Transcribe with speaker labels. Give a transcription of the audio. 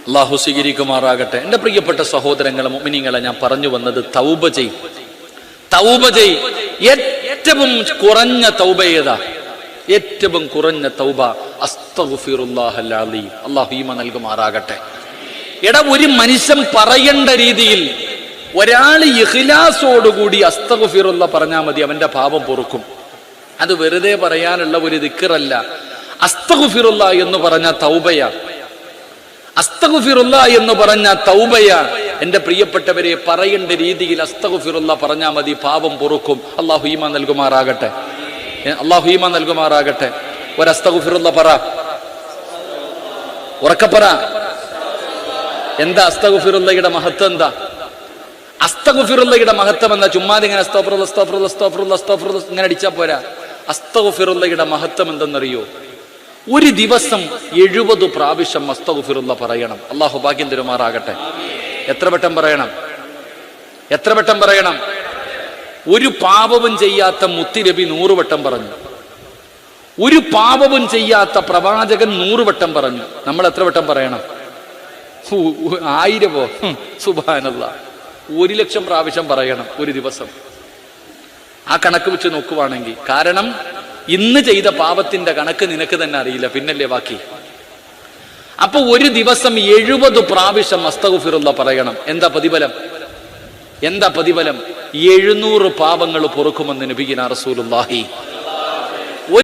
Speaker 1: അള്ളാഹു സ്വീകരിക്കുമാറാകട്ടെ. എൻ്റെ പ്രിയപ്പെട്ട സഹോദരങ്ങളെ, മുഅ്മിനീങ്ങളെ, ഞാൻ പറഞ്ഞു വന്നത് തൗബ ചെയ്. ഏറ്റവും കുറഞ്ഞ തൗബ ഏതാ? ഏറ്റവും കുറഞ്ഞ തൗബ അസ്തഗ്ഫിറുല്ലാഹൽ അലീം. അല്ലാഹു ഈമാൻ നൽകുമാറാകട്ടെ. എടാ, ഒരു മനുഷ്യൻ പറയേണ്ട രീതിയിൽ ഒരാൾ ഇഖ്ലാസോടുകൂടി അസ്തഗ്ഫിറുല്ലാഹ് പറഞ്ഞാൽ മതി, അവന്റെ പാപം പൊറുക്കും. അത് വെറുതെ പറയാനുള്ള ഒരു ദിക്റല്ല. അസ്തഗ്ഫിറുല്ലാഹ് എന്ന് പറഞ്ഞ തൗബയാ. അസ്തഗ്ഫിറുല്ലാഹ് എന്ന് പറഞ്ഞ തൗബയാ. എന്റെ പ്രിയപ്പെട്ടവരെ, പറയേണ്ട രീതിയിൽ അസ്തഗ്ഫിറുല്ലാഹ് പറഞ്ഞാൽ മതി, പാപം പൊറുക്കും. അല്ലാഹു ഈമാൻ നൽകുമാറാകട്ടെ. അല്ലാഹു ഈമാൻ നൽകുമാറാകട്ടെ. ഒരു അസ്തഗ്ഫിറുല്ലാഹ് പറ, ഉറക്കെ പറ. എന്താ അസ്തഗ്ഫിറുല്ലാഹയുടെ മഹത്വം? എന്താ അസ്തഗ്ഫിറുല്ലാഹയുടെ മഹത്വം? എന്താ? ചുമ്മാതെ ഇങ്ങനെ അസ്തഗ്ഫിറുല്ലാഹ് അസ്തഗ്ഫിറുല്ലാഹ് അസ്തഗ്ഫിറുല്ലാഹ് അസ്തഗ്ഫിറുല്ലാഹ് ഇങ്ങനെ അടിച്ചാ പോരാ. അസ്തഗ്ഫിറുല്ലാഹയുടെ മഹത്വം എന്തെന്നറിയോ? ഒരു ദിവസം 70 പ്രാവശ്യം അസ്തഗ്ഫിറുല്ലാഹ് പറയണം. അല്ലാഹു ഭാഗ്യം തരുമാറാകട്ടെ. എത്ര വട്ടം പറയണം? എത്ര വട്ടം പറയണം? ഒരു പാപവും ചെയ്യാത്ത മുത്തുനബി 100 വട്ടം പറഞ്ഞു. ഒരു പാപവും ചെയ്യാത്ത പ്രവാചകൻ 100 വട്ടം പറഞ്ഞു. നമ്മൾ എത്ര വട്ടം പറയണം? 1000 സുബ്ഹാനല്ലാഹ്. 1,00,000 പ്രാവശ്യം പറയണം ഒരു ദിവസം. ആ കണക്ക് വെച്ച് നോക്കുവാണെങ്കിൽ, കാരണം ഇന്ന് ചെയ്ത പാപത്തിന്റെ കണക്ക് നിനക്ക് തന്നെ അറിയില്ല, പിന്നല്ലേ ബാക്കി. അപ്പൊ ഒരു ദിവസം 70 പ്രാവശ്യം അസ്തഗ്ഫിറുല്ലാഹ് പറയണം. എന്താ പ്രതിഫലം? എന്താ പ്രതിഫലം? 700 പാപങ്ങൾ പൊറുക്കുമെന്ന് നബിയിന റസൂലുള്ളാഹി